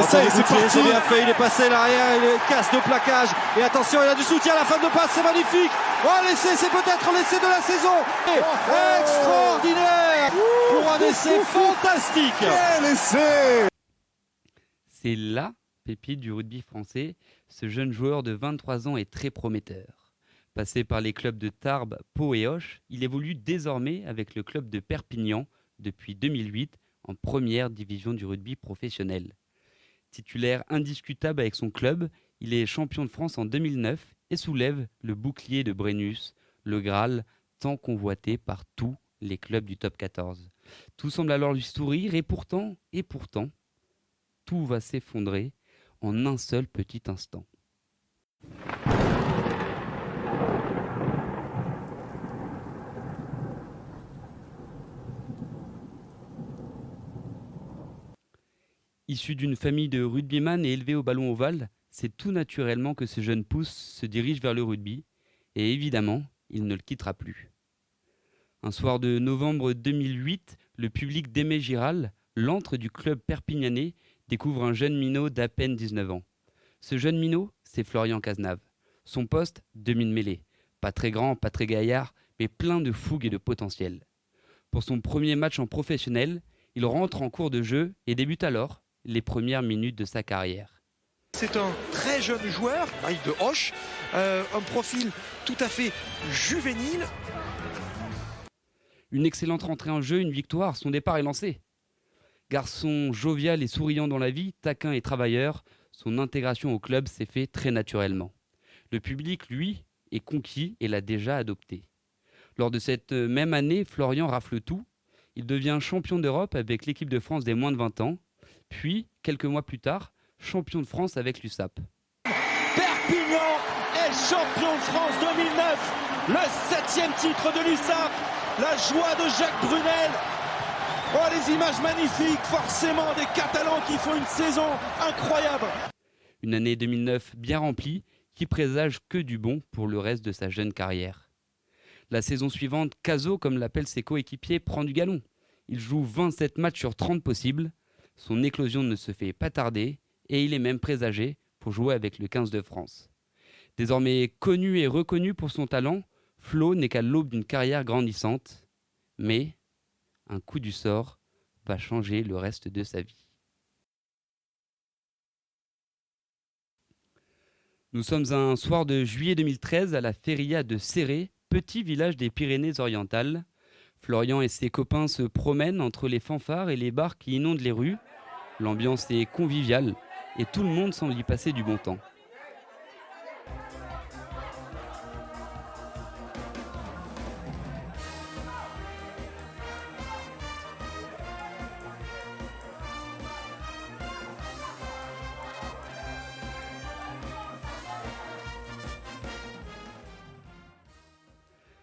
C'est bien fait, il est passé à l'arrière, il casse de plaquage. Et attention, il a du soutien à la fin de passe, c'est magnifique. Oh, l'essai, c'est peut-être l'essai de la saison. Extraordinaire pour un essai fantastique. Quel essai! C'est la pépite du rugby français. Ce jeune joueur de 23 ans est très prometteur. Passé par les clubs de Tarbes, Pau et Auch, il évolue désormais avec le club de Perpignan depuis 2008 en première division du rugby professionnel. Titulaire indiscutable avec son club, il est champion de France en 2009 et soulève le bouclier de Brennus, le Graal, tant convoité par tous les clubs du top 14. Tout semble alors lui sourire et pourtant, tout va s'effondrer en un seul petit instant. Issu d'une famille de rugbyman et élevé au ballon ovale, c'est tout naturellement que ce jeune pouce se dirige vers le rugby et évidemment, il ne le quittera plus. Un soir de novembre 2008, le public d'Aimé Giral, l'antre du club perpignanais, découvre un jeune minot d'à peine 19 ans. Ce jeune minot, c'est Florian Cazenave. Son poste, demi-mêlée. Pas très grand, pas très gaillard, mais plein de fougue et de potentiel. Pour son premier match en professionnel, il rentre en cours de jeu et débute alors les premières minutes de sa carrière. C'est un très jeune joueur, de Auch, un profil tout à fait juvénile. Une excellente rentrée en jeu, une victoire, son départ est lancé. Garçon jovial et souriant dans la vie, taquin et travailleur, son intégration au club s'est fait très naturellement. Le public, lui, est conquis et l'a déjà adopté. Lors de cette même année, Florian rafle tout. Il devient champion d'Europe avec l'équipe de France des moins de 20 ans. Puis, quelques mois plus tard, champion de France avec l'USAP. Perpignan est champion de France 2009, le 7e titre de l'USAP, la joie de Jacques Brunel. Oh, les images magnifiques, forcément des Catalans qui font une saison incroyable. Une année 2009 bien remplie, qui présage que du bon pour le reste de sa jeune carrière. La saison suivante, Cazo, comme l'appellent ses coéquipiers, prend du galon. Il joue 27 matchs sur 30 possibles. Son éclosion ne se fait pas tarder et il est même présagé pour jouer avec le 15 de France. Désormais connu et reconnu pour son talent, Flo n'est qu'à l'aube d'une carrière grandissante. Mais un coup du sort va changer le reste de sa vie. Nous sommes un soir de juillet 2013 à la feria de Céré, petit village des Pyrénées-Orientales. Florian et ses copains se promènent entre les fanfares et les bars qui inondent les rues. L'ambiance est conviviale et tout le monde semble y passer du bon temps.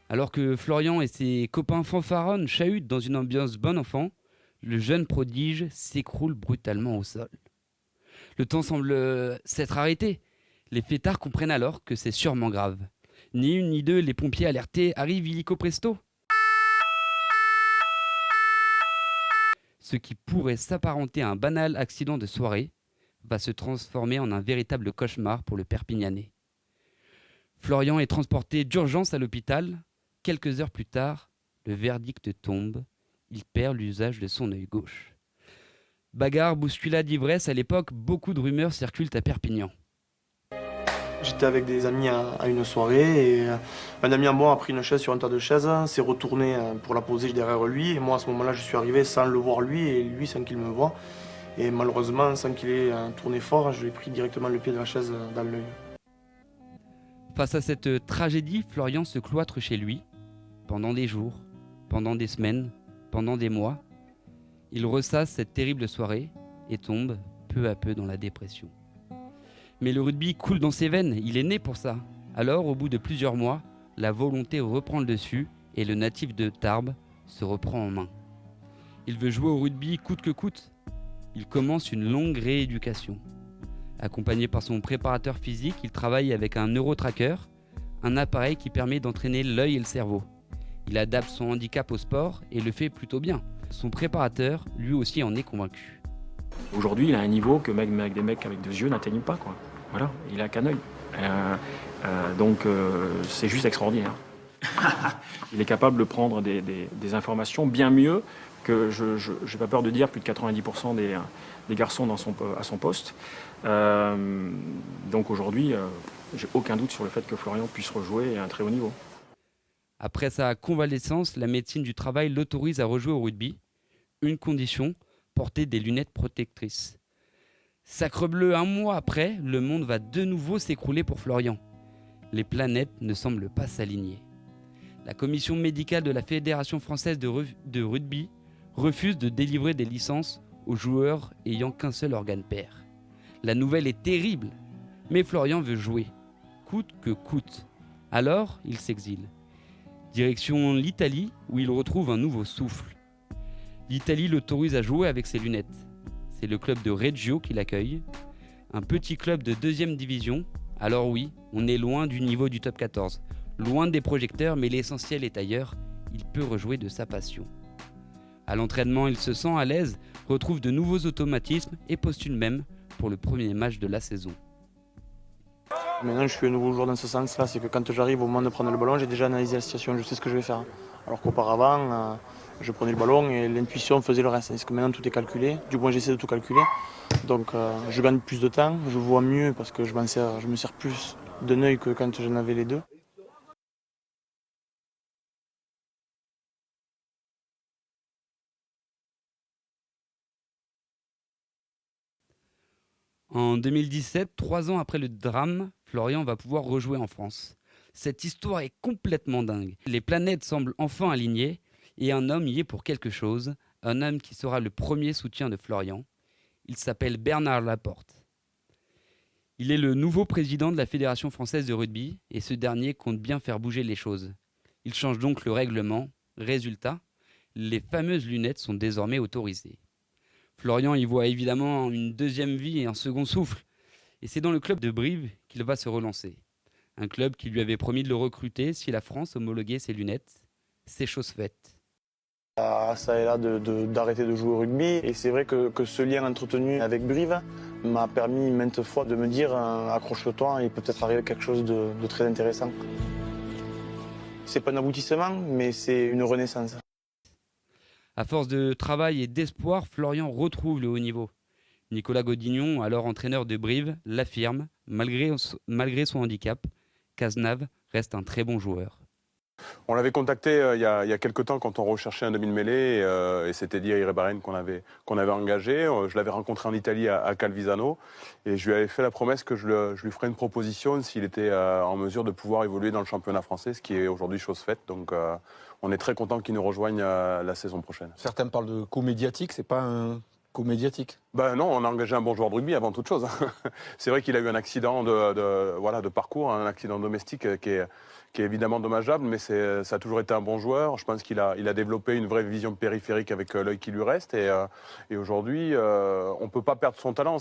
Alors que Florian et ses copains fanfaronnent chahutent dans une ambiance bon enfant, le jeune prodige s'écroule brutalement au sol. Le temps semble s'être arrêté. Les fêtards comprennent alors que c'est sûrement grave. Ni une ni deux, les pompiers alertés arrivent illico presto. Ce qui pourrait s'apparenter à un banal accident de soirée va se transformer en un véritable cauchemar pour le Perpignanais. Florian est transporté d'urgence à l'hôpital. Quelques heures plus tard, le verdict tombe. Il perd l'usage de son œil gauche. Bagarre, bousculade, ivresse, à l'époque, beaucoup de rumeurs circulent à Perpignan. J'étais avec des amis à une soirée et un ami à moi a pris une chaise sur un tas de chaises, s'est retourné pour la poser derrière lui et moi à ce moment-là je suis arrivé sans le voir lui et lui sans qu'il me voie. Et malheureusement, sans qu'il ait tourné fort, je lui ai pris directement le pied de la chaise dans l'œil. Face à cette tragédie, Florian se cloître chez lui. Pendant des jours, pendant des semaines, pendant des mois, il ressasse cette terrible soirée et tombe peu à peu dans la dépression. Mais le rugby coule dans ses veines, il est né pour ça. Alors, au bout de plusieurs mois, la volonté reprend le dessus et le natif de Tarbes se reprend en main. Il veut jouer au rugby coûte que coûte. Il commence une longue rééducation. Accompagné par son préparateur physique, il travaille avec un neurotracker, un appareil qui permet d'entraîner l'œil et le cerveau. Il adapte son handicap au sport et le fait plutôt bien. Son préparateur, lui aussi, en est convaincu. Aujourd'hui, il a un niveau que des mecs avec 2 yeux n'atteignent pas, quoi. Voilà, il a qu'un œil. Donc c'est juste extraordinaire. Il est capable de prendre des informations bien mieux que, je n'ai pas peur de dire, plus de 90% des garçons à son poste. Donc aujourd'hui, j'ai aucun doute sur le fait que Florian puisse rejouer à un très haut niveau. Après sa convalescence, la médecine du travail l'autorise à rejouer au rugby. Une condition, porter des lunettes protectrices. Sacrebleu, un mois après, le monde va de nouveau s'écrouler pour Florian. Les planètes ne semblent pas s'aligner. La commission médicale de la Fédération française de rugby refuse de délivrer des licences aux joueurs ayant qu'un seul organe pair. La nouvelle est terrible, mais Florian veut jouer, coûte que coûte. Alors, il s'exile. Direction l'Italie, où il retrouve un nouveau souffle. L'Italie l'autorise à jouer avec ses lunettes. C'est le club de Reggio qui l'accueille, un petit club de 2e division. Alors oui, on est loin du niveau du top 14, loin des projecteurs, mais l'essentiel est ailleurs, il peut rejouer de sa passion. À l'entraînement, il se sent à l'aise, retrouve de nouveaux automatismes et postule même pour le premier match de la saison. Maintenant, je suis un nouveau joueur dans ce sens-là, c'est que quand j'arrive au moment de prendre le ballon, j'ai déjà analysé la situation, je sais ce que je vais faire. Alors qu'auparavant, je prenais le ballon et l'intuition faisait le reste. Est-ce que maintenant tout est calculé? Du moins, j'essaie de tout calculer. Donc, je gagne plus de temps, je vois mieux parce que je me sers plus d'un œil que quand j'en avais les deux. En 2017, 3 ans après le drame, Florian va pouvoir rejouer en France. Cette histoire est complètement dingue. Les planètes semblent enfin alignées et un homme y est pour quelque chose, un homme qui sera le premier soutien de Florian. Il s'appelle Bernard Laporte. Il est le nouveau président de la Fédération française de rugby et ce dernier compte bien faire bouger les choses. Il change donc le règlement. Résultat, les fameuses lunettes sont désormais autorisées. Florian y voit évidemment une deuxième vie et un second souffle. Et c'est dans le club de Brive qu'il va se relancer. Un club qui lui avait promis de le recruter si la France homologuait ses lunettes. C'est chose faite. Ça et là d'arrêter de jouer au rugby. Et c'est vrai que ce lien entretenu avec Brive m'a permis maintes fois de me dire accroche-toi, il peut peut-être arriver quelque chose de très intéressant. C'est pas un aboutissement, mais c'est une renaissance. À force de travail et d'espoir, Florian retrouve le haut niveau. Nicolas Godignon, alors entraîneur de Brive, l'affirme, malgré son handicap, Cazenave reste un très bon joueur. On l'avait contacté il y a quelques temps quand on recherchait un demi-de-mêlée et c'était Diaye Rebaren qu'on avait engagé. Je l'avais rencontré en Italie à Calvisano et je lui avais fait la promesse que je lui ferais une proposition s'il était en mesure de pouvoir évoluer dans le championnat français, ce qui est aujourd'hui chose faite. Donc on est très content qu'il nous rejoigne la saison prochaine. Certains parlent de coup médiatique, c'est pas un coup médiatique? Ben non, on a engagé un bon joueur de rugby avant toute chose. C'est vrai qu'il a eu un accident de parcours, un accident domestique qui est évidemment dommageable, mais ça a toujours été un bon joueur. Je pense qu'il a développé une vraie vision périphérique avec l'œil qui lui reste. Et aujourd'hui, on ne peut pas perdre son talent.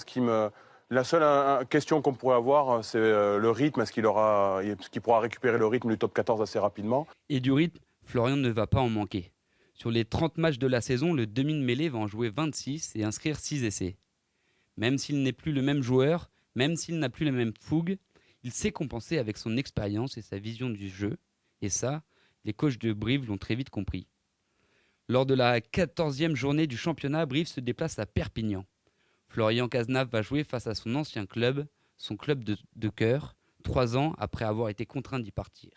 La seule question qu'on pourrait avoir, c'est le rythme. Est-ce qu'il pourra récupérer le rythme du top 14 assez rapidement? Et du rythme, Florian ne va pas en manquer. Sur les 30 matchs de la saison, le demi-de-mêlée va en jouer 26 et inscrire 6 essais. Même s'il n'est plus le même joueur, même s'il n'a plus la même fougue, il sait compenser avec son expérience et sa vision du jeu. Et ça, les coachs de Brive l'ont très vite compris. Lors de la 14e journée du championnat, Brive se déplace à Perpignan. Florian Cazenave va jouer face à son ancien club, son club de cœur, 3 ans après avoir été contraint d'y partir.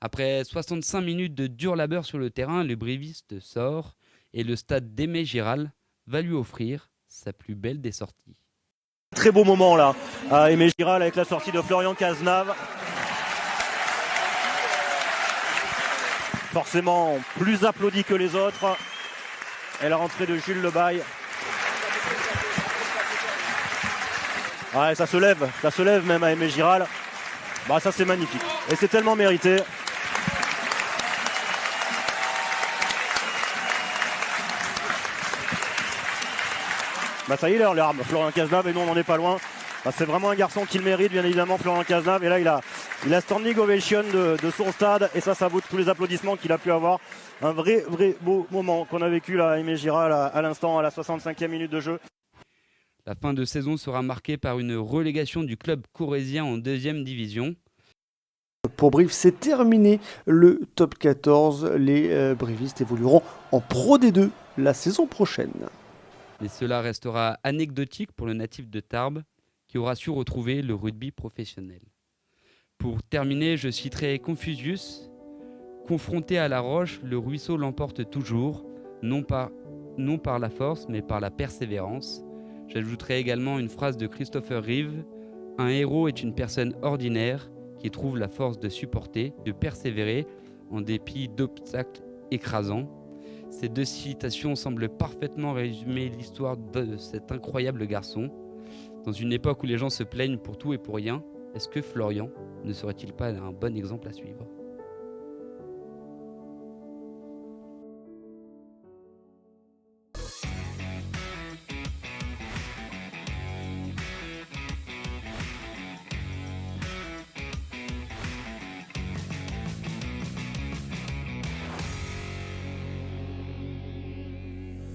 Après 65 minutes de dur labeur sur le terrain, le briviste sort et le stade d'Aimé Giral va lui offrir sa plus belle des sorties. Très beau moment là, à Aimé Giral avec la sortie de Florian Cazenave. Forcément plus applaudi que les autres. Et la rentrée de Jules Lebaille. Ouais, ça se lève même à Aimé Giral. Bah ça c'est magnifique. Et c'est tellement mérité. Bah ça y est, leur l'arme, Florian Cazenave, et nous on n'en est pas loin. Bah, c'est vraiment un garçon qui le mérite, bien évidemment, Florian Cazenave. Et là, il a standing ovation de son stade. Et ça vaut tous les applaudissements qu'il a pu avoir. Un vrai beau moment qu'on a vécu là, à Aimé Giral à l'instant, à la 65e minute de jeu. La fin de saison sera marquée par une relégation du club corrézien en 2e division. Pour Brive, c'est terminé le top 14. Les brivistes évolueront en Pro D2 la saison prochaine. Mais cela restera anecdotique pour le natif de Tarbes qui aura su retrouver le rugby professionnel. Pour terminer, je citerai Confucius. Confronté à la roche, le ruisseau l'emporte toujours, non par la force, mais par la persévérance. J'ajouterai également une phrase de Christopher Reeve. Un héros est une personne ordinaire qui trouve la force de supporter, de persévérer en dépit d'obstacles écrasants. Ces 2 citations semblent parfaitement résumer l'histoire de cet incroyable garçon. Dans une époque où les gens se plaignent pour tout et pour rien, est-ce que Florian ne serait-il pas un bon exemple à suivre ?